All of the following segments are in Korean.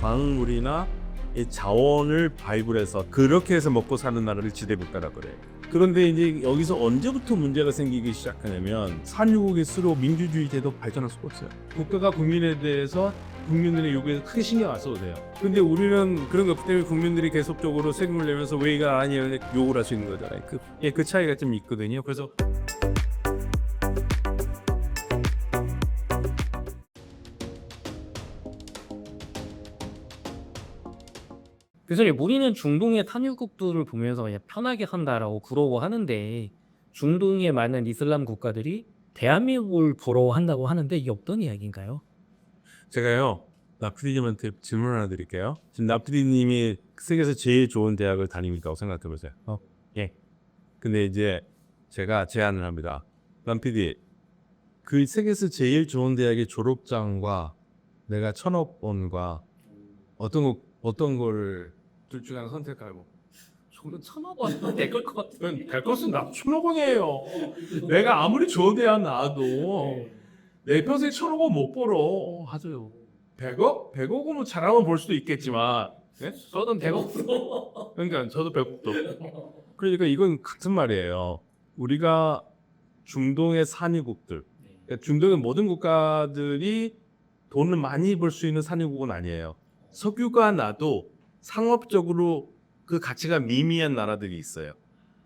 광물이나 이 자원을 발굴해서 그렇게 해서 먹고 사는 나라를 지대국가라고 그래요. 그런데 이제 여기서 언제부터 문제가 생기기 시작하냐면 산유국일수록 민주주의 제도 발전할 수가 없어요. 국가가 국민에 대해서 국민들의 요구에 크게 신경 안 써도 돼요. 근데 우리는 그런 것 때문에 국민들이 계속적으로 세금을 내면서 왜 이거 아니냐 요구를 할 수 있는 거잖아요. 그 차이가 좀 있거든요. 그래서 교수님, 우리는 중동의 탄유국들을 보면서 그냥 편하게 산다라고 부러워하는데 중동의 많은 이슬람 국가들이 대한민국을 부러워한다고 하는데 이게 어떤 이야기인가요? 제가요 나프리님한테 질문 하나 드릴게요. 지금 나프리님이 세계에서 제일 좋은 대학을 다니니까 생각해 보세요. 예. 근데 이제 제가 제안을 합니다. 남PD, 그 세계에서 제일 좋은 대학의 졸업장과 내가 1,000억 원과 어떤 걸 둘 중에 하나 선택하고. 저는 1,000억 원 될것 같은데. 될 것은 나 1,000억 원이에요. 내가 아무리 좋은 대학 나와도 내 평생 1,000억 원 못 벌어. 하죠. 100억? 100억은 잘하면 벌 수도 있겠지만, 네? 저는 100억. 그러니까 저도 100억도. 그러니까 이건 같은 말이에요. 우리가 중동의 산유국들, 그러니까 중동의 모든 국가들이 돈을 많이 벌 수 있는 산유국은 아니에요. 석유가 나도 상업적으로 그 가치가 미미한 나라들이 있어요.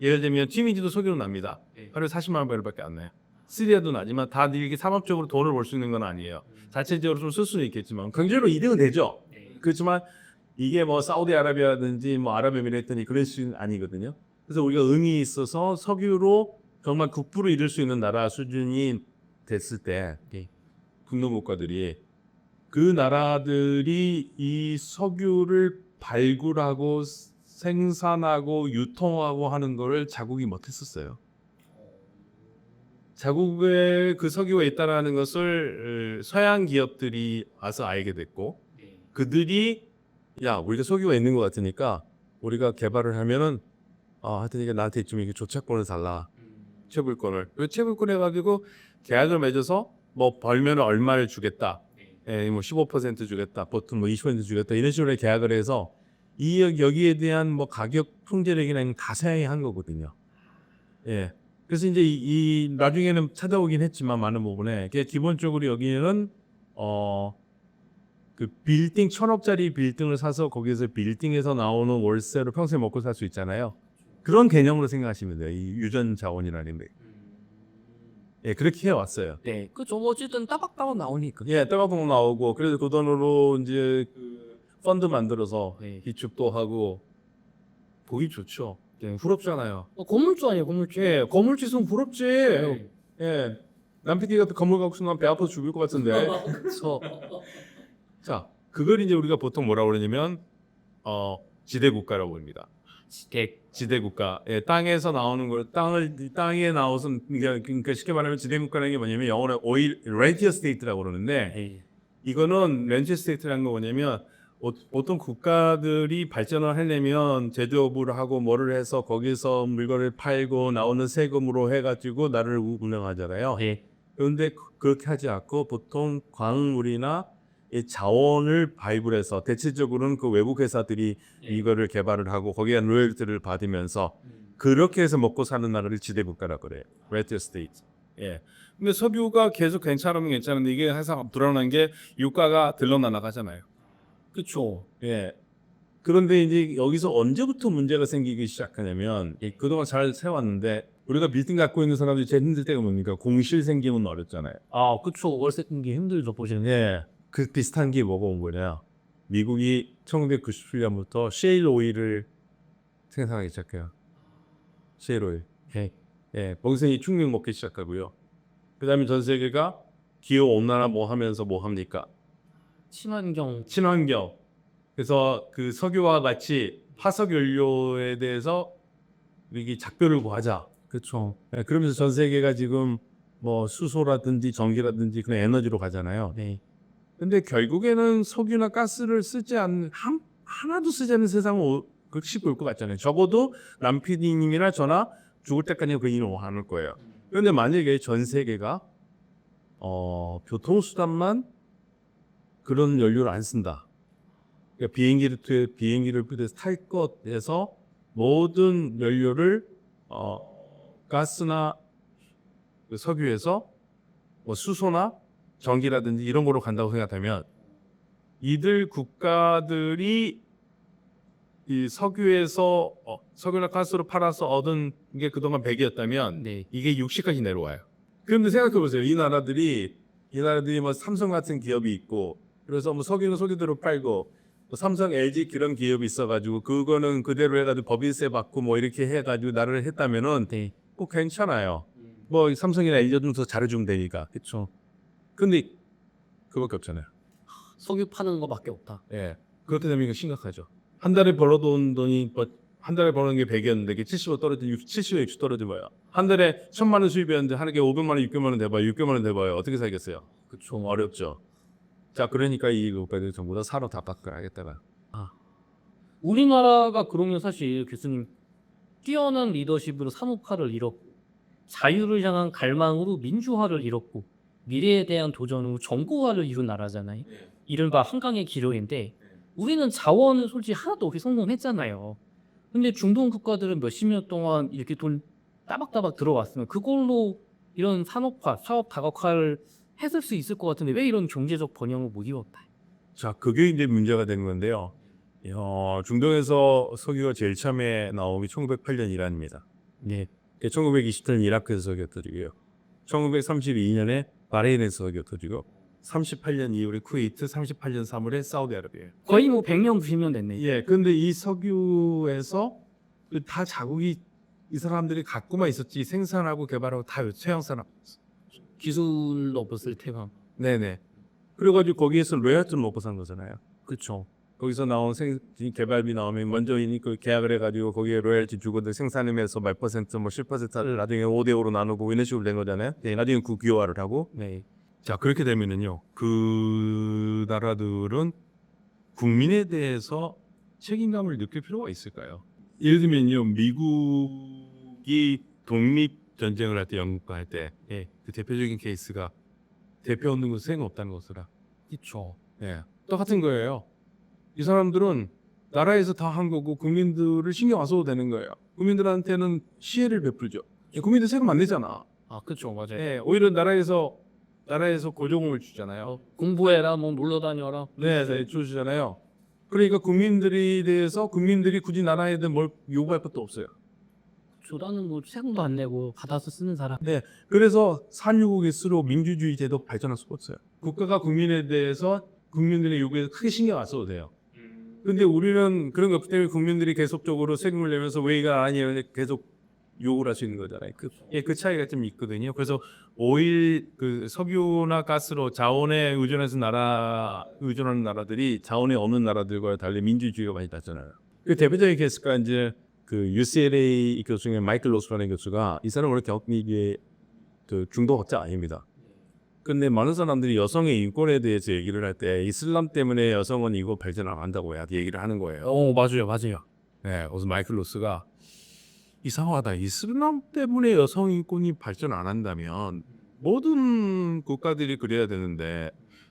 예를 들면 튀니지도 석유로 납니다. 하루에 40만 배럴밖에 안 나요. 시리아도 나지만 다 이렇게 상업적으로 돈을 벌 수 있는 건 아니에요. 자체적으로 좀 쓸 수는 있겠지만 경제로 이득은 되죠. 그렇지만 이게 뭐 사우디아라비아든지 뭐 아랍에미레이트니 그럴 수는 아니거든요. 그래서 우리가 응이 있어서 석유로 정말 국부를 이룰 수 있는 나라 수준이 됐을 때 중동 국가들이 그 나라들이 이 석유를 발굴하고 생산하고 유통하고 하는 걸 자국이 못했었어요. 자국에 그 석유가 있다는 것을 서양 기업들이 와서 알게 됐고 그들이 야 우리가 석유가 있는 것 같으니까 우리가 개발을 하면은 하여튼 이게 나한테 좀 이게 조차권을 달라. 채굴권을. 그 채굴권 해가지고 계약을 맺어서 뭐 벌면 얼마를 주겠다. 뭐 15% 주겠다. 보통 뭐 20% 주겠다. 이런 식으로 계약을 해서 여기에 대한 뭐 가격 통제력이나 다 서양이 한 거거든요. 예. 그래서 이제 이 나중에는 찾아오긴 했지만 많은 부분에 기본적으로 여기는 그 빌딩 1,000억짜리 빌딩을 사서 거기에서 빌딩에서 나오는 월세로 평생 먹고 살 수 있잖아요. 그런 개념으로 생각하시면 돼요. 이 유전 자원이라는 게. 예, 그렇게 해왔어요. 네. 그죠. 어쨌든 따박따박 나오니까. 예, 따가동 나오고 그래서 그 돈으로 이제 그 펀드 만들어서 기축도 하고 보기 좋죠. 예, 부럽잖아요. 건물주 아니에요, 건물주. 예, 건물주 있으면 부럽지. 네. 예, 남PD가 건물 갖고 있으면 배 아파서 죽을 것 같은데. 그래서 자, 그걸 이제 우리가 보통 뭐라고 그러냐면 지대국가라고 합니다. 지대국가. 예, 땅에서 나오는 걸 땅에 나와서 그러니까 쉽게 말하면 지대국가라는 게 뭐냐면 영어로 오일 렌티어 스테이트라고 그러는데 이거는 렌티어 스테이트라는 거 뭐냐면 보통 국가들이 발전을 하려면 제조업을 하고 뭐를 해서 거기서 물건을 팔고 나오는 세금으로 해가지고 나라를 운영하잖아요. 그런데 그렇게 하지 않고 보통 광물이나 이 자원을 발굴해서 대체적으로는 그 외국 회사들이 이거를 개발을 하고 거기에 로열티를 받으면서 그렇게 해서 먹고 사는 나라를 지대국가라고 그래요. 레티어 스테이트. 예. 근데 석유가 계속 괜찮으면 괜찮은데 이게 항상 드러난 게 유가가 들러나가잖아요. 그렇죠. 예. 그런데 이제 여기서 언제부터 문제가 생기기 시작하냐면 그동안 잘 세웠는데 우리가 빌딩 갖고 있는 사람들이 제일 힘들 때가 뭡니까? 공실 생기면 어렵잖아요. 그쵸. 월세 끊기 힘들죠, 보시는. 예. 그 비슷한 게 뭐가 온 거냐? 미국이 1997년부터 셰일 오일을 생산하기 시작해요. 셰일 오일. 예. 거기서 이 충격 먹기 시작하고요. 그다음에 전 세계가 기후 온난화 뭐 하면서 뭐 합니까? 친환경. 그래서 그 석유와 같이 화석 연료에 대해서 이게 작별을 구하자. 그쵸. 예, 그러면서 전 세계가 지금 뭐 수소라든지 전기라든지 그런 에너지로 가잖아요. 네. 근데 결국에는 석유나 가스를 하나도 쓰지 않는 세상은 그렇게 올 것 같잖아요. 적어도 남PD님이나 저나 죽을 때까지 그 일을 안 할 거예요. 그런데 만약에 전 세계가 교통수단만 그런 연료를 안 쓴다. 그러니까 비행기를 탈 것에서 모든 연료를 가스나 그 석유에서 뭐 수소나 전기라든지 이런 거로 간다고 생각하면 이들 국가들이 이 석유나 가스로 팔아서 얻은 게 그동안 100이었다면 네. 이게 60까지 내려와요. 그런데 생각해 보세요. 이 나라들이 뭐 삼성 같은 기업이 있고 그래서 뭐 석유는 석유대로 팔고 뭐 삼성, LG 그런 기업이 있어가지고 그거는 그대로 해가지고 법인세 받고 뭐 이렇게 해가지고 나라를 했다면은 네. 뭐 괜찮아요. 뭐 삼성이나 LG 좀 더 잘해주면 되니까. 그렇죠. 근데 그밖에 없잖아요. 석유 파는 거밖에 없다. 예. 그렇게 되면 이거 심각하죠. 한 달에 벌어돈 돈이 한 달에 버는 게 100이었는데 이게 70로 떨어지면 70에 60 떨어져 봐요. 한 달에 1,000만 원 수입이었는데 하는 게 500만 원, 600만 원 돼봐요. 600만 원 돼봐요. 어떻게 살겠어요? 그쵸. 어렵죠. 자, 그러니까 이 국가들 전부 다 산업 다 바꿔야겠다가. 우리나라가 그러면 사실 교수님 뛰어난 리더십으로 산업화를 이뤘고 자유를 향한 갈망으로 민주화를 이뤘고 미래에 대한 도전으로 정보화를 이룬 나라잖아요. 이른바 한강의 기로인데 우리는 자원은 솔직히 하나도 없이 성공했잖아요. 근데 중동 국가들은 몇십 년 동안 이렇게 돈 따박따박 들어왔으면 그걸로 이런 산업화, 사업 다각화를 했을 수 있을 것 같은데 왜 이런 경제적 번영을 못 이뤘다? 자, 그게 이제 문제가 되는 건데요. 중동에서 석유가 제일 처음에 나온 게 1908년 이란입니다. 네. 1920년 이라크에서 석유가 터지고요. 1932년에 바레인에서 석유가 터지고 38년 2월에 쿠웨이트, 38년 3월에 사우디아라비아. 거의 뭐 100년, 90년 됐네. 예, 근데 이 석유에서 다 자국이 이 사람들이 갖고만 있었지 생산하고 개발하고 다 서양 사람. 기술도 없었을 테고. 네네. 그래가지고 거기에서 로열티를 먹고 산 거잖아요. 그렇죠. 거기서 나온 개발비 나오면 먼저 그 계약을 해가지고 거기에 로열티 주고 생산하면서 몇 퍼센트 뭐 10%를 나중에 5대5로 나누고 이런 식으로 된 거잖아요. 네, 나중에 국유화를 하고. 네. 자, 그렇게 되면은요, 그 나라들은 국민에 대해서 책임감을 느낄 필요가 있을까요? 예를 들면요, 미국이 독립 전쟁을 할 때 영국과 할 때, 그 대표적인 케이스가 대표 없는 것은 없다는 것이라. 그렇죠. 예, 똑같은 거예요. 이 사람들은 나라에서 다 한 거고 국민들을 신경 안 써도 되는 거예요. 국민들한테는 시혜를 베풀죠. 국민들 세금 안 내잖아. 아, 그렇죠. 맞아요. 예, 오히려 나라에서 고조금을 주잖아요. 공부해라, 뭐 놀러 다녀라. 네, 주잖아요. 그러니까 국민들에 대해서 국민들이 굳이 나라에 대해 뭘 요구할 것도 없어요. 나는 뭐 세금도 안 내고 받아서 쓰는 사람. 네, 그래서 산유국일수록 민주주의 제도 발전할 수가 없어요. 국가가 국민에 대해서 국민들의 요구에 크게 신경 안 써도 돼요. 근데 우리는 그런 것 때문에 국민들이 계속적으로 세금을 내면서 왜가 아니에요 계속 요구를 할 수 있는 거잖아요. 그 차이가 좀 있거든요. 그래서 오일 그 석유나 가스로 자원에 의존하는 나라들이 자원에 없는 나라들과 달리 민주주의가 많이 낮잖아요. 그 대표적인 케이스가 이제 그 UCLA 교수 중에 마이클 로스라는 교수가 이 사람은 원래 이게 그 중도 학자 아닙니다. 근데 많은 사람들이 여성의 인권에 대해서 얘기를 할 때 이슬람 때문에 여성은 이거 발전 안 한다고 얘기를 하는 거예요. 맞아요, 맞아요. 네, 그래서 마이클 로스가 이상하다. 이슬람 때문에 여성 인권이 발전 안 한다면 모든 국가들이 그래야 되는데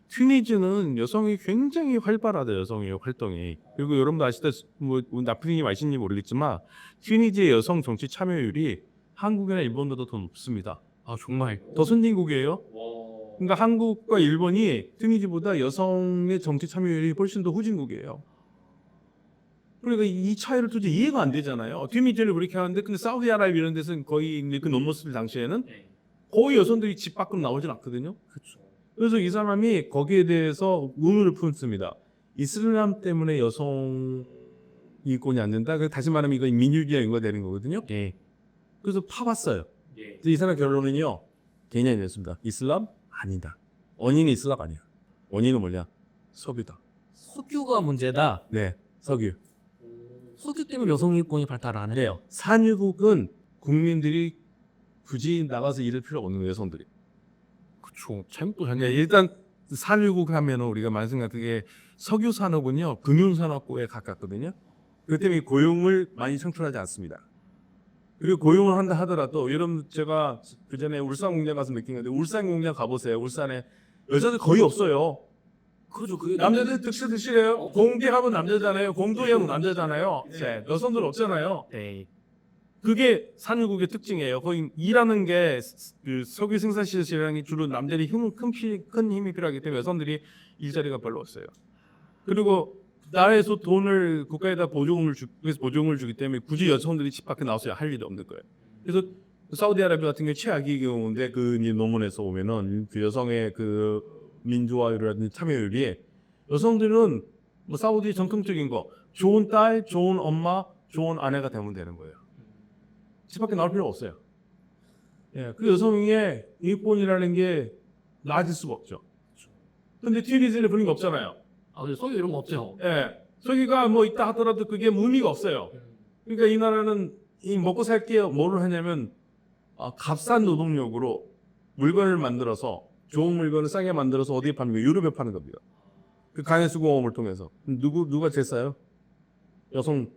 튀니지는 여성이 굉장히 활발하다. 여성의 활동이. 그리고 여러분도 아시다시피 뭐 나프님이 아시는지 모르겠지만 튀니지의 여성 정치 참여율이 한국이나 일본보다 더 높습니다. 아, 정말. 더 선진국이에요. 그러니까 한국과 일본이 튀니지보다 여성의 정치 참여율이 훨씬 더 후진국이에요. 그러니까 이 차이를 도저히 이해가 안 되잖아요. 튀니지를 그렇게 하는데 근데 사우디아라비아 이런 데서는 거의 그 논모습 당시에는 거의 여성들이 집 밖으로 나오질 않거든요. 그렇죠. 그래서 이 사람이 거기에 대해서 의문을 품습니다. 이슬람 때문에 여성 인권이 안 된다. 그래서 다시 말하면 이거 민주주의가 연관되는 거거든요. 네. 그래서 파봤어요. 예. 이 사람 결론은요. 개념이었습니다. 이슬람 아니다. 원인이 이슬람 아니야. 원인은 뭐냐? 석유다. 석유가 문제다. 네, 석유. 석유 때문에 여성 인권이 발달 안 해요. 산유국은 국민들이 굳이 나가서 일할 필요 없는 거예요, 여성들이. 그렇죠. 잘못도 그러니까 일단 산유국 하면은 우리가 말씀드린 석유 산업은요 금융 산업에 가깝거든요. 그 때문에 고용을 많이 창출하지 않습니다. 그리고 고용을 한다 하더라도 여러분 제가 그 전에 울산 공장 가서 느낀 건데 울산 공장 가보세요. 울산에 여자들 거의 없어요. 그죠. 그 남자들 득실득실해요. 공개하면 남자잖아요. 공도하면 남자잖아요. 네, 여성들 없잖아요. 네. 그게 산유국의 특징이에요. 거의 일하는 게 그 석유 생산 시설이 주로 남들이 큰 힘이 필요하기 때문에 여성들이 일자리가 별로 없어요. 그리고 나라에서 돈을 국가에다 보조금을 주기 때문에 굳이 여성들이 집 밖에 나와서 할 일이 없는 거예요. 그래서 사우디아라비아 같은 경우 최악의 경우인데 그 논문에서 보면은 그 여성의 그 민주화율이라든지 참여율이 여성들은 뭐 사우디 전통적인 거 좋은 딸, 좋은 엄마, 좋은 아내가 되면 되는 거예요. 집 밖에 나올 필요가 없어요. 예, 그 여성의 인권이라는 게 낮을 수가 없죠. 근데 튀니지를 그런 게 없잖아요. 아, 근데 석유 이런 거 없죠. 예, 저기가 뭐 있다 하더라도 그게 의미가 없어요. 그러니까 이 나라는 이 먹고 살 게 뭐를 하냐면 값싼 노동력으로 물건을 만들어서 좋은 물건을 싸게 만들어서 어디에 파는 거예요? 유럽에 파는 겁니다. 그 강해수공업을 통해서 누가 제일 싸요? 여성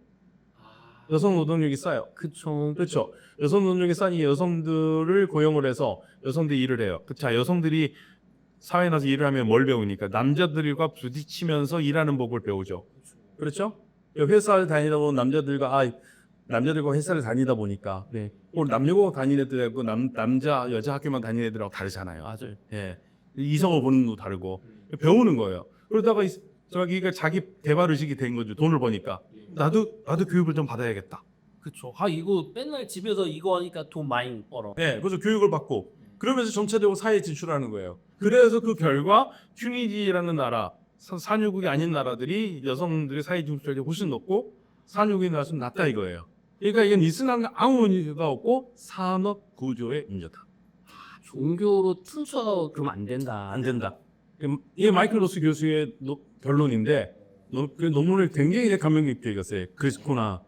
노동력이 싸요. 그쵸. 그렇죠. 여성 노동력이 싸니 여성들을 고용을 해서 여성들이 일을 해요. 자, 여성들이 사회에 나서 일을 하면 뭘 배우니까 남자들과 부딪히면서 일하는 법을 배우죠. 그렇죠? 회사를 다니다 보면 남자들과 회사를 다니다 보니까 오늘 남녀고 다니는 애들하고 남자 여자 학교만 다니는 애들하고 다르잖아요. 맞아요. 예, 이성을 보는 눈도 다르고 배우는 거예요. 그러다가 자기가 자기 대발 의식이 된 거죠. 돈을 버니까 나도 교육을 좀 받아야겠다. 그쵸. 아, 이거 맨날 집에서 이거 하니까 돈 많이 벌어. 네, 그래서 교육을 받고 그러면서 전체적으로 사회에 진출하는 거예요. 그래서 그 결과 튀니지라는 나라, 산유국이 아닌 나라들이 여성들의 사회 진출률이 훨씬 높고 산유국이 나라는 낮다 이거예요. 그러니까 이건 이슬람과 아무 문제가 없고 산업 구조의 문제다. 종교로 퉁쳐 그러면 안 된다. 안 된다. 이게 마이클 로스 교수의 결론인데 그 논문을 굉장히 감명 깊게 읽었어요. 그렇구나.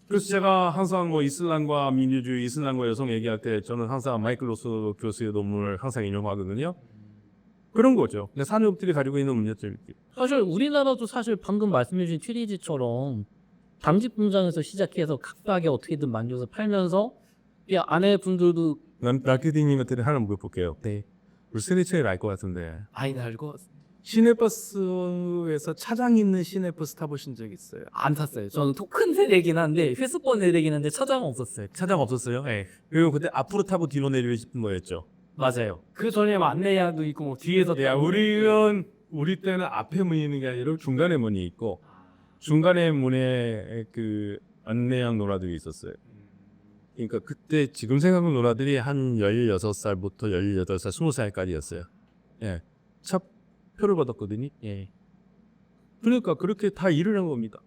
그래서 제가 항상 뭐 이슬람과 민주주의, 이슬람과 여성 얘기할 때 저는 항상 마이클 로스 교수의 논문을 항상 인용하거든요. 그런 거죠. 산업들이 가지고 있는 문제점. 사실 우리나라도 사실 방금 말씀해주신 튀니지처럼 당직 공장에서 시작해서 각각에 어떻게든 만들어서 팔면서 아내분들도 마케팅님한테 하나 물어볼게요. 네. 우리 세대차이를 알 것 같은데. 많이 알고 시내버스에서 차장 있는 시내버스 타보신 적 있어요? 안 탔어요. 저는 토큰 세대긴 한데 회수권 세대긴 한데 차장은 없었어요. 차장 없었어요? 네. 그리고 그때 앞으로 타고 뒤로 내리고 싶은 거였죠. 맞아요. 그 전에 안내야도 있고 뭐 뒤에서 야, 우리 때는 앞에 문이 있는 게 아니라 중간에 문이 있고 중간에 문에 그 안내양 노라들이 있었어요. 그러니까 그때 지금 생각하는 노라들이 한 16살부터 18살, 20살까지였어요. 예. 차 표를 받았거든요. 예. 그러니까 그렇게 다 일을 한 겁니다.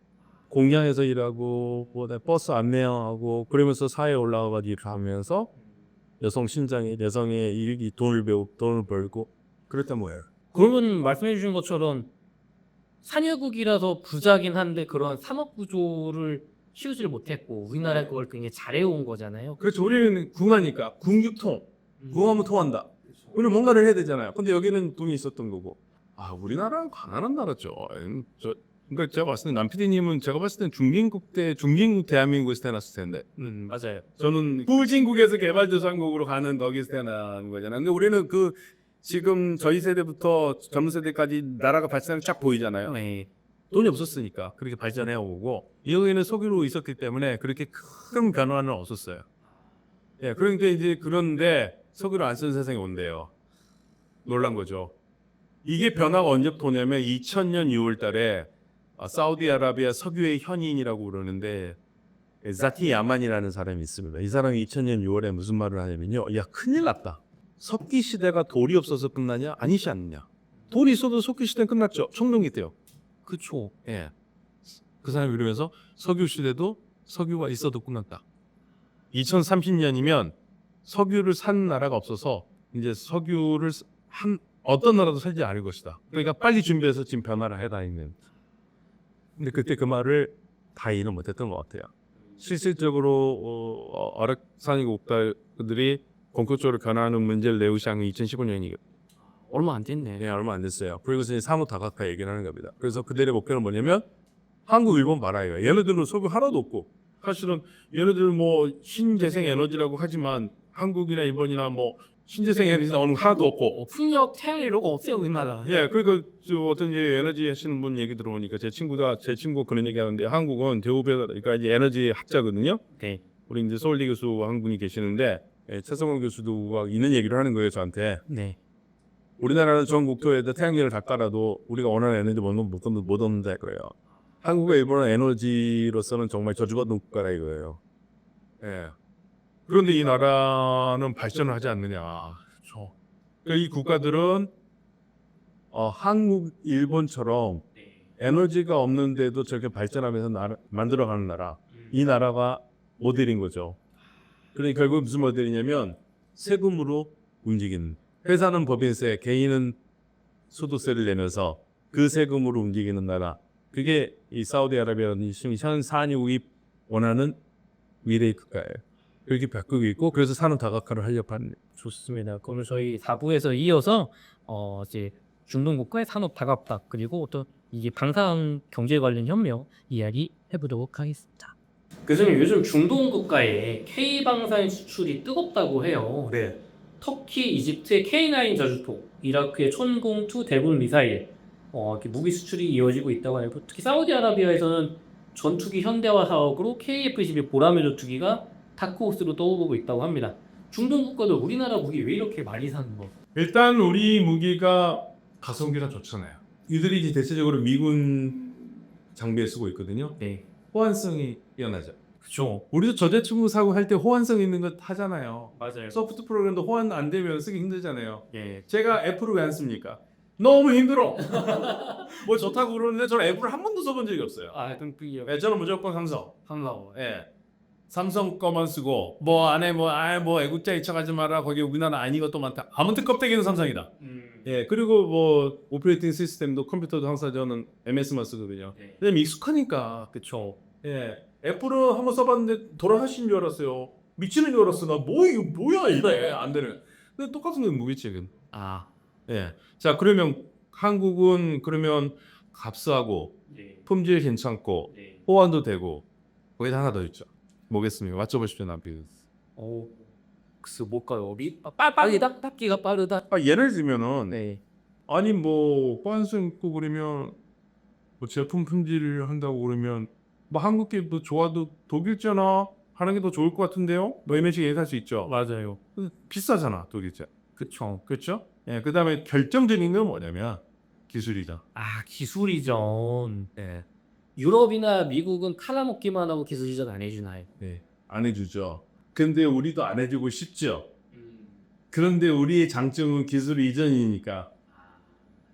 공장에서 일하고 버스 안내양하고 그러면서 사회에 올라가서 일을 하면서 여성의 일이 돈을 벌고 그랬단 뭐예요. 그러면 말씀해주신 것처럼 산유국이라서 부자긴 한데 그런 산업 구조를 키우지를 못했고 우리나라에 그걸 굉장히 잘해온 거잖아요. 그렇죠. 우리는 궁하니까 궁유통, 궁하면 통한다. 우리는 뭔가를 해야 되잖아요. 근데 여기는 돈이 있었던 거고. 우리나라는 가난한 나라죠. 그러니까 제가 봤을 때 남PD님은 제가 봤을 땐 중진국 대한민국에서 태어났을 텐데. 맞아요. 저는 후진국에서 개발도상국으로 가는 거기서 태어난 거잖아요. 근데 우리는 지금 저희 세대부터 젊은 세대까지 나라가 발전이 쫙 보이잖아요. 네. 돈이 없었으니까 그렇게 발전해 오고 여기는 석유로 있었기 때문에 그렇게 큰 변화는 없었어요. 예, 그런데 이제 그런데 석유를 안 쓰는 세상이 온대요. 놀란 거죠. 이게 변화가 언제부터 오냐면 2000년 6월달에 사우디아라비아 석유의 현인이라고 그러는데 자티 야만이라는 사람이 있습니다. 이 사람이 2000년 6월에 무슨 말을 하냐면요. 야, 큰일 났다. 석기 시대가 돌이 없어서 끝나냐? 아니지 않느냐? 돌이 있어도 석기 시대는 끝났죠. 청동기 때요. 그쵸. 예. 그 사람이 이러면서 석유 시대도 석유가 있어도 끝났다. 2030년이면 석유를 산 나라가 없어서 이제 석유를 어떤 나라도 살지 않을 것이다. 그러니까 빨리 준비해서 지금 변화를 해다 있는. 근데 그때 그 말을 다 이해는 못했던 것 같아요. 실질적으로 아랍산유 국가들이 본격적으로 변화하는 문제를 내고 시작한 게 2015년이거든요. 얼마 안 됐네. 네, 얼마 안 됐어요. 그리고서 이제 사무 다각화 얘기를 하는 겁니다. 그래서 그들의 목표는 뭐냐면 한국, 일본 말아요. 얘네들은 석유 하나도 없고 사실은 얘네들 뭐 신재생 에너지라고 하지만 한국이나 일본이나 뭐 신재생 에너지 나오는 거 하나도 없고. 풍력, 태양 이런 거 없어요 우리나라. 예, 그리고 저 어떤 이제 에너지 하시는 분 얘기 들어보니까 제 친구 그런 얘기하는데 한국은 대우배 그러니까 이제 에너지 학자거든요. 네. 우리 이제 서울대 교수 한 분이 계시는데 최성원 교수도 막 있는 얘기를 하는 거예요 저한테. 네. 우리나라는 전 국토에다 태양열을 다 깔아도 우리가 원하는 에너지 못 얻는다 그래요. 한국과 일본은 에너지로서는 정말 저주받는 국가라 이거예요. 예. 그런데 이 나라는 발전을 하지 않느냐. 그렇죠. 그러니까 이 국가들은 한국, 일본처럼 에너지가 없는데도 저렇게 발전하면서 만들어가는 나라. 이 나라가 모델인 거죠. 그러니까 결국 무슨 모델이냐면 세금으로 움직이는. 회사는 법인세, 개인은 소득세를 내면서 그 세금으로 움직이는 나라. 그게 이 사우디아라비아라는 현 산유국이 원하는 미래의 국가예요. 그렇게 바꾸고 있고 그래서 산업 다각화를 하려고 하는. 좋습니다. 그러면 저희 4부에서 이어서 이제 중동 국가의 산업 다각화 그리고 또 이게 방산 경제 관련 협력 이야기 해보도록 하겠습니다. 교수님 요즘 중동 국가에 K 방산 수출이 뜨겁다고 해요. 네. 터키, 이집트의 K9 저주폭, 이라크의 천공2 대군 미사일, 이렇게 무기 수출이 이어지고 있다고 하고 특히 사우디아라비아에서는 전투기 현대화 사업으로 KF-12 보라매 전투기가 다크호스로 떠오르고 있다고 합니다. 중동 국가들 우리나라 무기 왜 이렇게 많이 사는 거? 일단 우리 무기가 가성비가 좋잖아요. 이들이 이제 대체적으로 미군 장비에 쓰고 있거든요. 네, 호환성이 뛰어나죠. 그렇죠. 우리도 저대충 사고 할 때 호환성 있는 거 하잖아요. 맞아요. 소프트 프로그램도 호환 안 되면 쓰기 힘들잖아요. 예, 제가 애플을 왜 안 씁니까? 너무 힘들어. 뭐 좋다고 그러는데 저는 애플을 한 번도 써본 적이 없어요. 그럼 그게 예, 저는 무조건 삼성. 삼성. 예. 삼성 거만 쓰고 뭐 안에 뭐 애국자 이쳐가지 마라. 거기 우리나라 아닌 것도 많다. 아무튼 껍데기는 삼성이다. 예. 그리고 뭐 오퍼레이팅 시스템도 컴퓨터도 항상 저는 MS만 쓰거든요. 네. 왜냐면 익숙하니까. 그쵸. 예. 애플은 한번 써봤는데 돌아가신 줄 알았어요. 미치는 줄 알았어. 나 뭐 이거 뭐야 이래 안 되는. 근데 똑같은 건 뭐겠지 지금. 예. 자 그러면 한국은 그러면 값싸고 네. 품질 괜찮고 네. 호환도 되고 거기다 하나 더 있죠. 뭐겠습니까? 맞춰보십시오 남편. 글쎄 뭘까요? 빠르다? 닦기가 빠르다? 예를 들면은 네. 아니 뭐 호환성 있고 그러면 뭐 제품 품질을 한다고 그러면 뭐 한국계 뭐 좋아도 독일제나 하는 게 더 좋을 것 같은데요? 뭐 이런 식으로 얘기할 수 있죠. 맞아요. 비싸잖아 독일제. 그쵸. 그렇죠? 예, 그다음에 결정적인 건 뭐냐면 기술이죠. 기술이전. 예, 유럽이나 미국은 팔아먹기만 하고 기술 이전 안 해주나요? 네, 안 해주죠. 근데 우리도 안 해주고 싶죠. 그런데 우리의 장점은 기술 이전이니까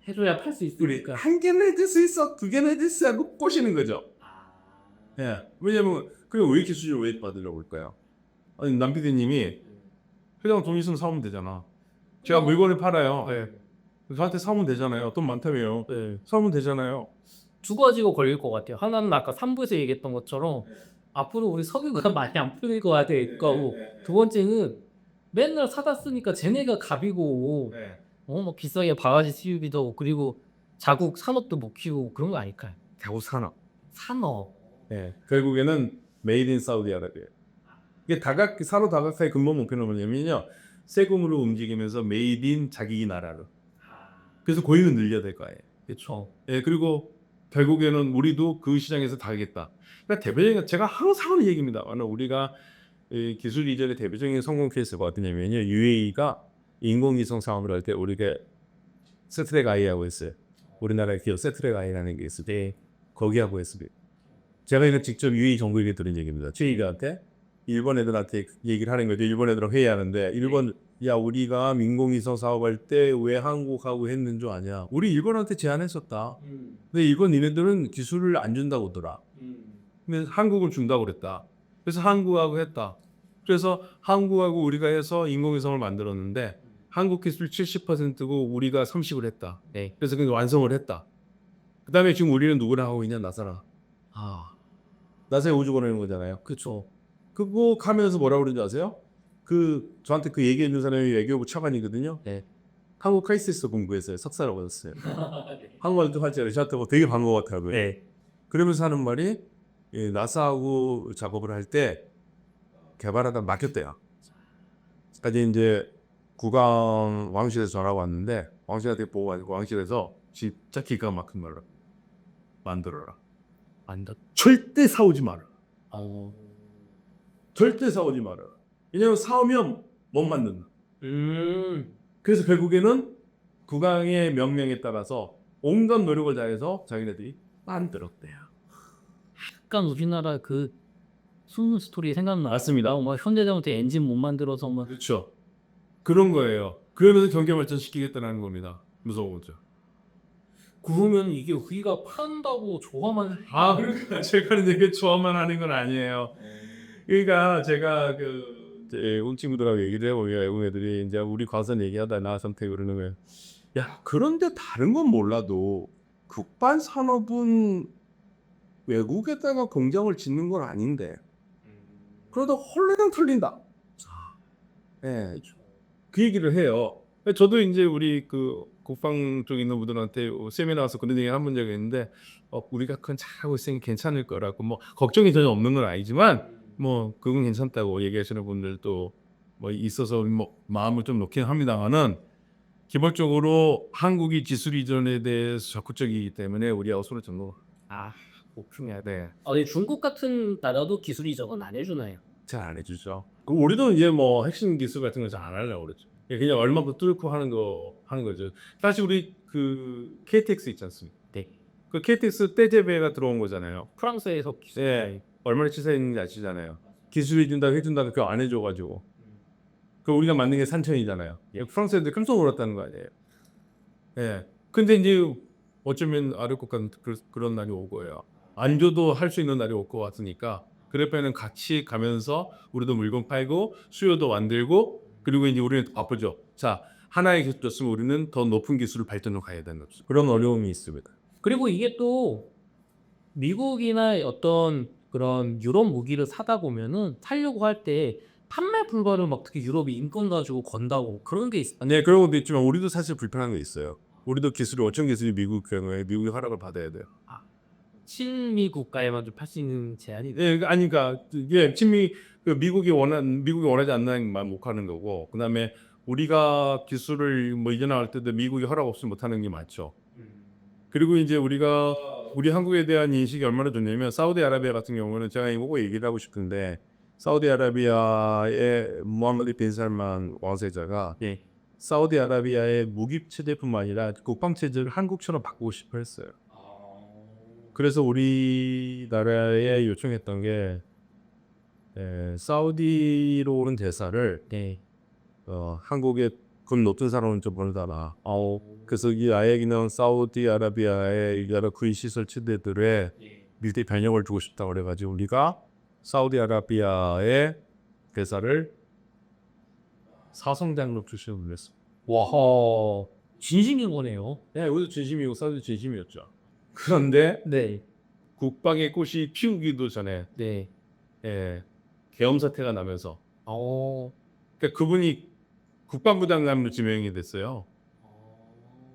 해줘야 팔 수 우리 있으니까. 한 개는 해줄 수 있어, 두 개는 해줄 수 있고 꼬시는 거죠. 예, 왜냐면 그럼 왜 기술을 왜 받으려고 할까요? 아니 남 PD님이 회장 돈 있으면 사오면 되잖아. 제가 물건을 팔아요. 네. 저한테 사오면 되잖아요. 돈 많다며요. 네. 사오면 되잖아요. 두 가지가 걸릴 것 같아요. 하나는 아까 3부에서 얘기했던 것처럼 앞으로 우리 석유가 많이 안 풀릴 것 같을 거고, 두 번째는 맨날 사다 쓰니까 쟤네가 갑이고 네. 뭐 비싸게 바가지 수입이도 오고, 그리고 자국 산업도 못 키우고 그런 거 아닐까요? 자국 산업. 산업. 네. 결국에는 메이드 인 사우디아라비아. 이게 산업 다각화의 근본 목표는 뭐냐면요. 세금으로 움직이면서 메이드 인 자기 나라로. 그래서 고용을 늘려야 될 거예요. 그렇죠. 예, 그리고 결국에는 우리도 그 시장에서 다르겠다. 그러니까 대표적인 제가 항상 하는 얘기입니다. 우리가 이 기술 이전의 대표적인 성공 케이스가 어떠냐면요. UAE가 인공위성 사업을 할 때 우리가 세트랙 아이하고 했어요. 우리나라의 기업 세트랙 아이라는 게 있을 때 거기하고 했습니다. 제가 이거 직접 UAE 정부에게 들은 얘기입니다. 최이가한테 일본 애들한테 얘기를 하는 거죠. 일본 애들하고 회의하는데 일본 야 우리가 인공위성 사업할 때 왜 한국하고 했는 줄 아냐. 우리 일본한테 제안했었다. 근데 일본 니네들은 기술을 안 준다고 하더라. 근데 한국은 준다고 그랬다. 그래서 한국하고 했다. 그래서 한국하고 우리가 해서 인공위성을 만들었는데 한국 기술 70%고 우리가 30을 했다. 네. 그래서 그 완성을 했다. 그 다음에 지금 우리는 누구랑 하고 있냐? 나사랑. 나사에 우주 보내는 거잖아요. 그렇죠. 그거 가면서 뭐라고 그러는지 아세요? 저한테 그 얘기해 준 사람이 외교부 차관이거든요. 네. 한국 카이스에서 공부했어요. 석사를 받았어요. 한국말도 할 줄 알아요. 저한테 되게 반가웠다고요. 네. 그러면서 하는 말이 나사하고 작업을 할 때 개발하다 막혔대요. 까지 이제 국왕 왕실에서 전화가 왔는데 왕실한테 보고 가지고 왕실에서 진짜 기가 막힌 말을 만들어라. 안다. 절대 싸우지 마라. 어. 절대 싸우지 마라. 왜냐면 싸우면 못 만든다. 음. 그래서 결국에는 국왕의 명령에 따라서 온갖 노력을 다해서 자기네들이 만들었대요. 약간 우리나라 그 숨은 스토리 생각났습니다. 뭐 현대자동차 엔진 못 만들어서 뭐 그렇죠. 그런 거예요. 그러면서 경제 발전시키겠다는 겁니다. 무서운 거죠. 그러면 이게 우리가 판다고 좋아만 아, 그러니까 제가 이게 좋아만 하는 건 아니에요. 그러니까 제가 온 친구들하고 얘기를 해보면 외국 애들이 이제 우리 과선 얘기하다 나 선택 그러는 거예요. 야, 그런데 다른 건 몰라도 국반 산업은 외국에다가 공장을 짓는 건 아닌데 그러다 헐레랑 틀린다. 예, 그 얘기를 해요. 저도 이제 우리 그 국방 쪽에 있는 분들한테 세미나 와서 그런 얘기 한 적이 있는데 우리가 그건 잘하고 있으니 괜찮을 거라고 뭐 걱정이 전혀 없는 건 아니지만 뭐 그건 괜찮다고 얘기하시는 분들도 뭐 있어서 뭐 마음을 좀 놓긴 합니다만은 기본적으로 한국이 기술 이전에 대해서 적극적이기 때문에 우리하고 손을 잡고 목표해야 네. 근데 중국 같은 나라도 기술 이전은 안 해주나요? 잘 안 해주죠. 그럼 우리도 이제 뭐 핵심 기술 같은 거 잘 안 하려고 그랬죠. 그냥 얼마부터 뚫고 하는 거죠. 사실 우리 그 KTX 있지 않습니까? 네. 그 KTX 떼제베가 들어온 거잖아요. 프랑스에서 기술. 네. 얼마나 치사했는지 아시잖아요. 기술 해준다고 그거 안 해줘가지고. 그 우리가 만든 게 산천이잖아요. 프랑스 애들 깜짝 놀랐다는 거 아니에요. 예. 근데 이제 어쩌면 아래 국가는 그런 날이 올 거예요. 안 줘도 할 수 있는 날이 올 것 같으니까 그래프는 같이 가면서 우리도 물건 팔고 수요도 만들고 그리고 이제 우리는 더 바쁘죠. 자, 하나의 기술 줬으면 우리는 더 높은 기술을 발전으로 가야 되는 거죠. 그런 어려움이 있습니다. 그리고 이게 또 미국이나 어떤 그런 유럽 무기를 사다 보면은 살려고 할 때 판매 불가를 막 특히 유럽이 인권 가지고 건다고 그런 게 있어. 네, 그런 것도 있지만 우리도 사실 불편한 게 있어요. 우리도 기술이 어떤 기술이 미국 경우에 미국의 허락을 받아야 돼요. 친미 국가에만 좀 팔 수 있는 제한이. 예, 아니 그러니까 친미 미국이 원하지 않는 말 못 하는 거고 그다음에 우리가 기술을 뭐 이전할 때도 미국이 허락 없으면 못 하는 게 맞죠. 그리고 이제 우리 한국에 대한 인식이 얼마나 좋냐면 사우디아라비아 같은 경우는 제가 이거 얘기를 하고 싶은데 사우디아라비아의 무함마드 빈 살만 왕세자가 예. 사우디아라비아의 무기 체제뿐만 아니라 국방 체제를 한국처럼 바꾸고 싶어 했어요. 그래서 우리나라에 요청했던 게 사우디로 오는 대사를 네. 한국에 금 높은 사람은 좀 보내달라. 그래서 이 아예 그냥 사우디아라비아의 여러 구인 시설 체대들의 밀대 변형을 주고 싶다고 그래가지고 우리가 사우디아라비아의 대사를 사성장로 출신으로 보냈어. 와, 진심인 거네요. 네, 우리도 진심이고 사우디 진심이었죠. 그런데 네. 국방의 꽃이 피우기도 전에 네. 계엄 사태가 나면서 그러니까 그분이 국방부 장관으로 지명이 됐어요.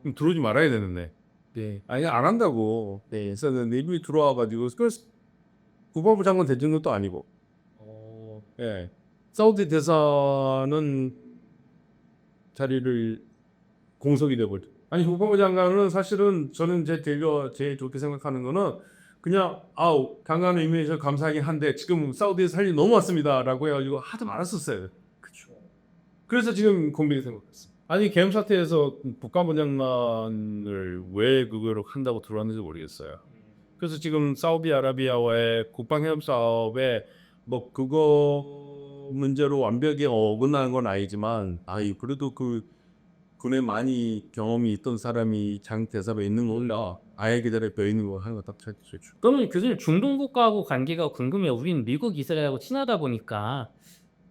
그럼 들어오지 말아야 되는데 네. 아니 안 한다고. 네, 그래서 내비 들어와가지고 국방부 장관 대진 것도 아니고. 예, 사우디 대사는 자리를 공석이 돼버려. 아니 국방부 장관은 사실은 저는 제일 좋게 생각하는 거는 그냥 장관의 임명해서 감사하긴 한데 지금 사우디에서 할 일이 너무 많습니다라고 해가지고 하도 말았었어요. 그렇죠. 그래서 지금 공백이 생겼어요. 아니 계엄 사태에서 국방부 장관을 왜 그거를 한다고 들어왔는지 모르겠어요. 그래서 지금 사우디아라비아와의 국방 협업 사업에 뭐 그거 문제로 완벽히 어긋나는 건 아니지만 그래도 그 군에 많이 경험이 있던 사람이 장 대사에 있는 거라 아예 기다려 벼 있는 거 하는 거 딱 찾을 수 있죠. 그러면 교수님 중동 국가하고 관계가 궁금해요. 우리는 미국, 이스라엘하고 친하다 보니까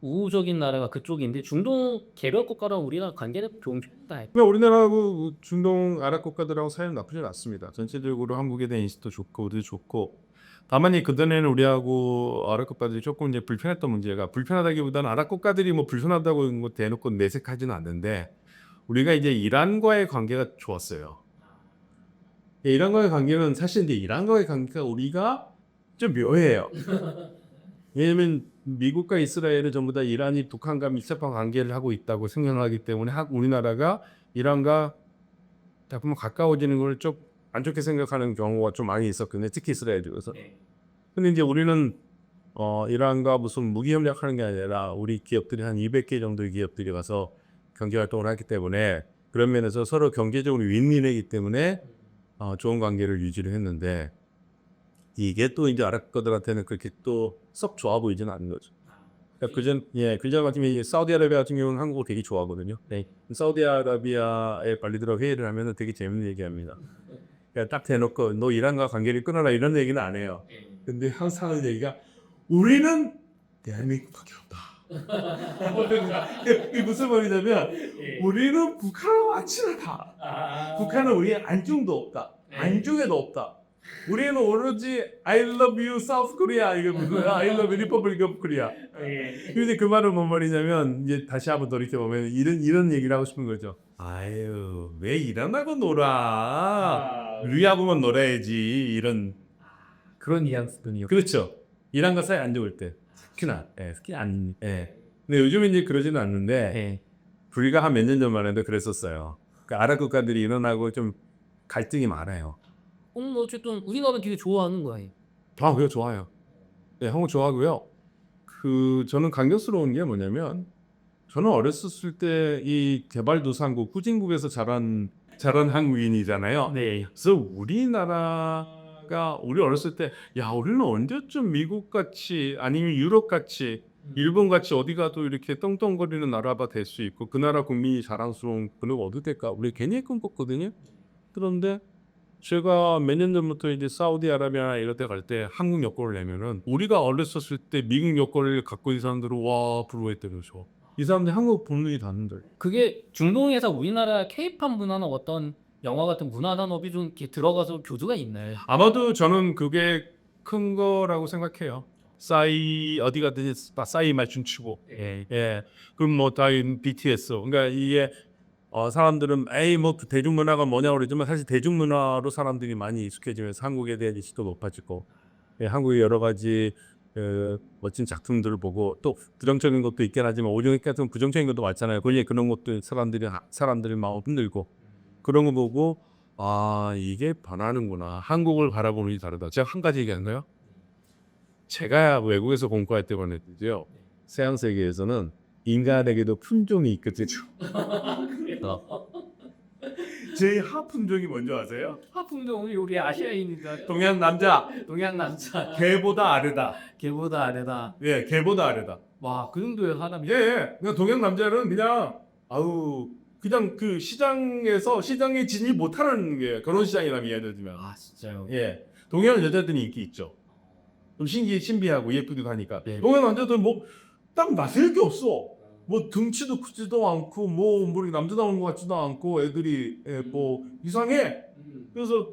우호적인 나라가 그쪽인데 중동 개별 국가랑 우리랑 관계는 좋은 편이다. 우리나라하고 중동 아랍 국가들하고 사이는 나쁘지 않습니다. 전체적으로 한국에 대한 인식도 좋고 우리도 좋고 다만 그전에는 우리하고 아랍 국가들이 조금 이제 불편했던 문제가 불편하다기보다는 아랍 국가들이 뭐 불편하다고 뭐 대놓고 내색하지는 않는데 우리가 이제 이란과의 관계가 좋았어요. 이란과의 관계는 사실 이제 이란과의 관계가 우리가 좀 묘해요. 왜냐면 미국과 이스라엘은 전부 다 이란이 북한과 밀접한 관계를 하고 있다고 생각하기 때문에 우리나라가 이란과 자꾸만 가까워지는 걸 좀 안 좋게 생각하는 경우가 좀 많이 있었거든요. 특히 이스라엘에서. 근데 이제 우리는 이란과 무슨 무기 협력하는 게 아니라 우리 기업들이 한 200개 정도의 기업들이 가서 경제 활동을 하기 때문에 그런 면에서 서로 경제적으로 윈윈이기 때문에 좋은 관계를 유지를 했는데 이게 또 이제 아랍 거들한테는 그렇게 또 썩 좋아 보이지는 않는 거죠. 그러니까 그전 같은 경우에 사우디아라비아 같은 경우는 한국을 되게 좋아하거든요. 네. 사우디아라비아의 관리들하고 회의를 하면은 되게 재밌는 얘기합니다. 그러니까 딱 대놓고 너 이란과 관계를 끊어라 이런 얘기는 안 해요. 근데 항상 하는 얘기가 우리는 대한민국밖에 없다. 이게 무슨 말이냐면 우리는 북한하고 친하다. 북한은 우리의 안중도 없다. 안중에도 없다. 우리는 오로지 I love you South Korea 이게 무슨 I love you Republic of Korea. 근데 그 말은 뭔 말이냐면 이제 다시 한번 돌이켜 보면 이런 얘기를 하고 싶은 거죠. 아유 왜 이란하고 놀아? 우리하고만 놀아야지 이런 그런 뉘앙스군요. 그렇죠. 이란과 사이 안 좋을 때 특히 안 근데 요즘은 이제 그러지는 않는데 네. 불과 한 몇 년 전만 해도 그랬었어요. 그 아랍 국가들이 이란하고 좀 갈등이 많아요. 어쨌든 우리나라는 되게 좋아하는 거예요. 그거 좋아요. 네, 한국 좋아하고요. 저는 감격스러운 게 뭐냐면 저는 어렸을 때 이 개발도상국 후진국에서 자란 한국인이잖아요. 네. 그래서 우리나라가 우리 어렸을 때 야 우리는 언제쯤 미국 같이 아니면 유럽 같이 일본 같이 어디 가도 이렇게 떵떵거리는 나라가 될 수 있고 그 나라 국민이 자랑스러운 그런 어디 될까 우리 괜히 꿈꿨거든요. 그런데 제가 몇 년 전부터 이제 사우디아라비아나 이런 데 갈 때 한국 여권을 내면은 우리가 어렸었을 때 미국 여권을 갖고 있는 사람들은 와 부러워했대요. 이 사람들이 한국 본능이 닿는데 그게 중동에서 우리나라 케이팝 문화나 어떤 영화 같은 문화 산업이 좀 이렇게 들어가서 교두가 있나요? 아마도 저는 그게 큰 거라고 생각해요. 싸이 어디 가든지 싸이 맞춤 추고 그럼 뭐 다 BTS 그러니까 이게 사람들은 에이 뭐 대중문화가 뭐냐고 그러지만 사실 대중문화로 사람들이 많이 익숙해지면서 한국에 대한 인식도 높아지고 한국의 여러 가지 멋진 작품들을 보고 또 부정적인 것도 있긴 하지만 오죽 같은 부정적인 것도 많잖아요. 그런 것도 사람들이 마음 흔들고 그런 거 보고 이게 변하는구나. 한국을 바라보는 게 다르다. 제가 한 가지 얘기하는 거요. 제가 외국에서 공부할 때 보냈는데요. 서양 세계에서는 인간에게도 품종이 있거든요. 제 하품종이 뭔지 아세요? 하품종은 우리 아시아인이다. 동양 남자 동양 남자. 개보다 아래다. 걔보다 아래다. 예, 개보다 아래다. 와, 그 정도의 사람이. 그냥 동양 남자는 그냥 그 시장에 진입 못하는 게 결혼 시장이라면 예를 들면 진짜요? 예, 동양 여자들이 인기 있죠. 좀 신비하고 예쁘기도 하니까. 네. 동양 남자들은 뭐 딱 나설 게 없어. 뭐 등치도 크지도 않고 뭐 남자다운 것 같지도 않고 애들이 뭐 이상해. 그래서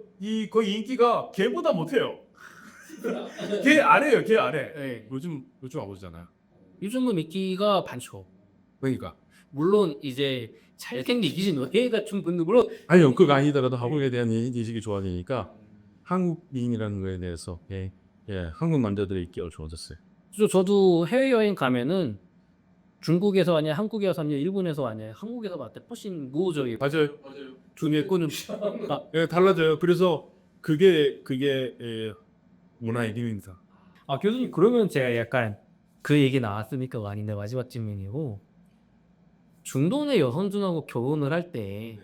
거의 인기가 걔보다 못해요. 걔 아래요, 걔 아래. 네. 요즘 아버지잖아요. 요즘은 인기가 많죠. 그러니까 물론 이제 잘생기신 노예 같은 분들 물론 아니요, 그거 아니더라도 한국에 대한 인식이 좋아지니까 한국인이라는 거에 대해서 한국 남자들의 인기가 좋아졌어요. 저도 해외여행 가면은 중국에서 아니야 한국에서 아니야 일본에서 아니야 한국에서 봤을 때 훨씬 우호적이고 맞아요. 두뇌 꼬는 달라져요. 그래서 그게 문화의 힘입니다. 교수님 그러면 제가 약간 그 얘기 나왔으니까 아닌데 마지막 질문이고 중동의 여성들하고 결혼을 할 때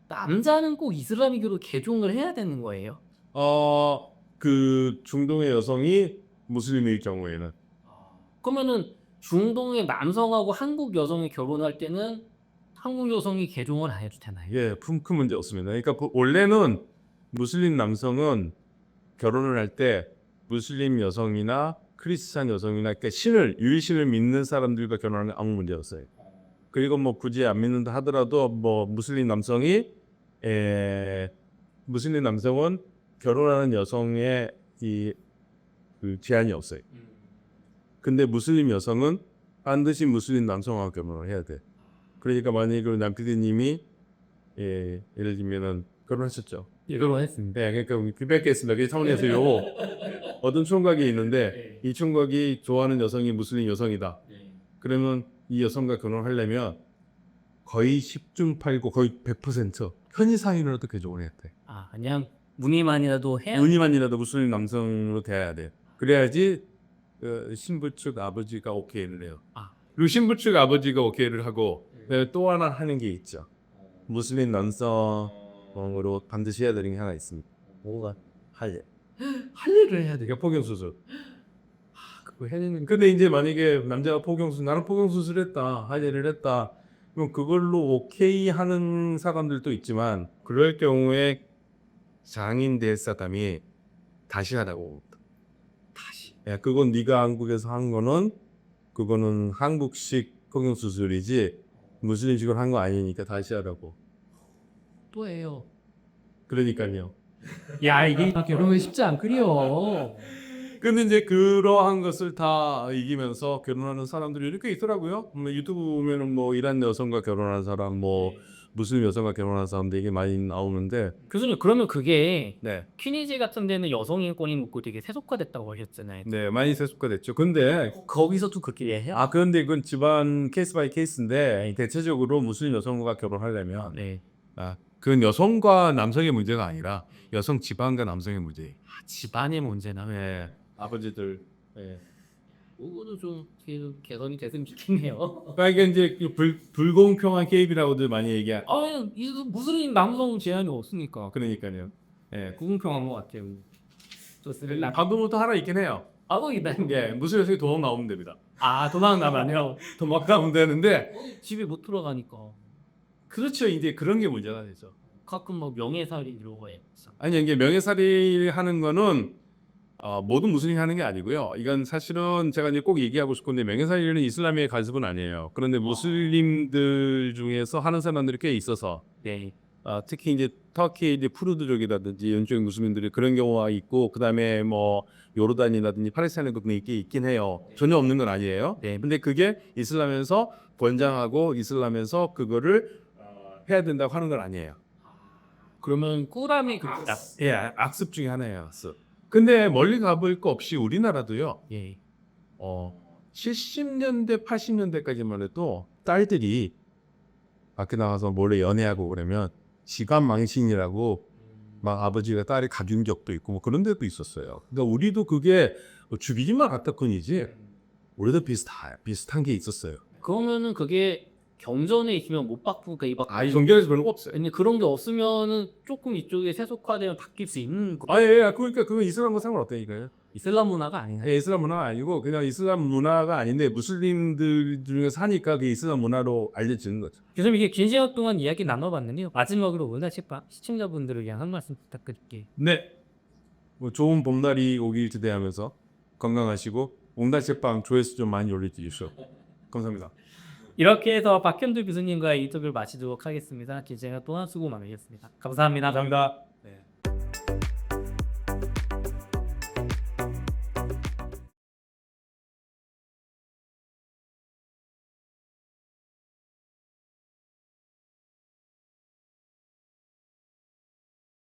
남자는 꼭 이슬람교로 개종을 해야 되는 거예요? 그 중동의 여성이 무슬림일 경우에는 그러면은 중동의 남성하고 한국 여성이 결혼할 때는 한국 여성이 개종을 안 해도 되나요? 큰 문제 없습니다. 그러니까 원래는 무슬림 남성은 결혼을 할 때 무슬림 여성이나 크리스찬 여성이나 그러니까 유일신을 믿는 사람들과 결혼하는 아무 문제 없어요. 그리고 뭐 굳이 안 믿는다 하더라도 뭐 무슬림 남성은 결혼하는 여성의 그 제한이 없어요. 근데 무슬림 여성은 반드시 무슬림 남성하고 결혼을 해야 돼. 그러니까 만약에 그 남PD님이 예를 들면은 결혼하셨죠. 이걸로 했습니다. 네, 그러니까 우리 뵙겠습니다. 그 차원에서요. 어떤 총각이 있는데 이 총각이 좋아하는 여성이 무슬림 여성이다. 그러면 이 여성과 결혼하려면 거의 10중 8구 거의 100% 편의상이라도 개종을 해야 돼. 아, 그냥 무늬만이라도 해야 은희만이라도 무슬림 남성으로 돼야 돼. 그래야지 신부 측 아버지가 오케이를 해요. 아. 그리고 신부 측 아버지가 오케이를 하고 또 하나 하는 게 있죠. 무슬림 남성으로 반드시 해야 되는 게 하나 있습니다. 뭐가 할례. 할례를 해야 돼요. 포경수술. 그거 해야 되는. 근데 이제 만약에 남자가 포경수술, 나는 포경수술했다, 할례를 했다. 그럼 그걸로 오케이 하는 사람들도 있지만 그럴 경우에 장인 될 사람이 다시 하라고. 다시. 야, 그건 네가 한국에서 한 거는 그거는 한국식 포경수술이지 무슬림식으로 한 거 아니니까 다시 하라고. 또 해요. 그러니까요. 야, 이게 결혼은 쉽지 않구려. 근데 이제 그러한 것을 다 이기면서 결혼하는 사람들이 이렇게 있더라고요. 유튜브 보면은 뭐 이란 여성과 결혼한 사람, 뭐 무슬림 여성과 결혼한 사람들 이게 많이 나오는데, 교수님, 그러면 그게 네, 퀴니지 같은 데는 여성 인권이 묻고 되게 세속화됐다고 하셨잖아요. 네 많이 세속화됐죠. 근데 거기서도 그렇게 해요? 그런데 이건 집안 케이스 바이 케이스인데 대체적으로 무슬림 여성과 결혼하려면 네. 그건 여성과 남성의 문제가 아니라 여성 집안과 남성의 문제. 집안의 문제나. 네, 아버지들. 네. 그거도 좀 개선이 됐으면 좋겠네요. 그러니까 이게 이제 불공평한 개입이라고들 많이 얘기하. 이거 무슬림 남성 제한이 없으니까. 그러니까요. 예. 불공평한 것 같아요. 좋습니다. 방법부터 하나 있긴 해요. 아버지다. 예, 무슨 여성이 도망 나오면 됩니다. 도망 나면 안 돼요. 도망 나오면 되는데, 집에 못 들어가니까. 그렇죠. 이제 그런 게 문제가 되죠. 가끔 뭐 명예살인 이런 거에. 아니 이게 명예살인 하는 거는 모든 무슬림이 하는 게 아니고요. 이건 사실은 제가 이제 꼭 얘기하고 싶은데 명예살인은 이슬람의 간섭은 아니에요. 그런데 무슬림들 중에서 하는 사람들이 꽤 있어서 네. 특히 이제 터키 이제 쿠르드족이라든지 연쪽 무슬림들이 그런 경우가 있고 그다음에 뭐 요르단이라든지 팔레스타인도 있긴 해요. 전혀 없는 건 아니에요. 네. 근데 그게 이슬람에서 권장하고 이슬람에서 그거를 해야 된다고 하는 건 아니에요. 그러면 꾸람이 예, 악습 중에 하나예요. 악습. 근데 멀리 가볼 거 없이 우리나라도요. 예. 70년대, 80년대까지만 해도 딸들이 밖에 나가서 몰래 연애하고 그러면 시간 망신이라고 막 아버지가 딸이 가준 적도 있고 뭐 그런 데도 있었어요. 그러니까 우리도 그게 죽이지만 같다 뿐이지 우리도 비슷한 게 있었어요. 그러면은 그게 경전에 있으면 못 바꾸니까 이 종교에서 그런 거 없어요. 근데 그런 게 없으면은 조금 이쪽에 세속화되면 바뀔 수 있는 그러니까 그건 이슬람과 상관없다니까요. 이슬람 문화가 아니에요. 예, 이슬람 문화가 아니고 그냥 이슬람 문화가 아닌데 무슬림들 중에 사니까 그게 이슬람 문화로 알려지는 거죠. 교수님, 이게 긴 시간 동안 이야기 나눠봤는데요. 마지막으로 오늘 책방 시청자분들을 위한 한 말씀 부탁드릴게요. 네. 뭐 좋은 봄날이 오길 기대하면서 건강하시고 옹달 책방 조회수 좀 많이 올려주십시오. 감사합니다. 이렇게 해서 박현두 교수님과의 인터뷰를 마치도록 하겠습니다. 긴 시간 동안 수고 많으셨습니다. 감사합니다. 감사합니다.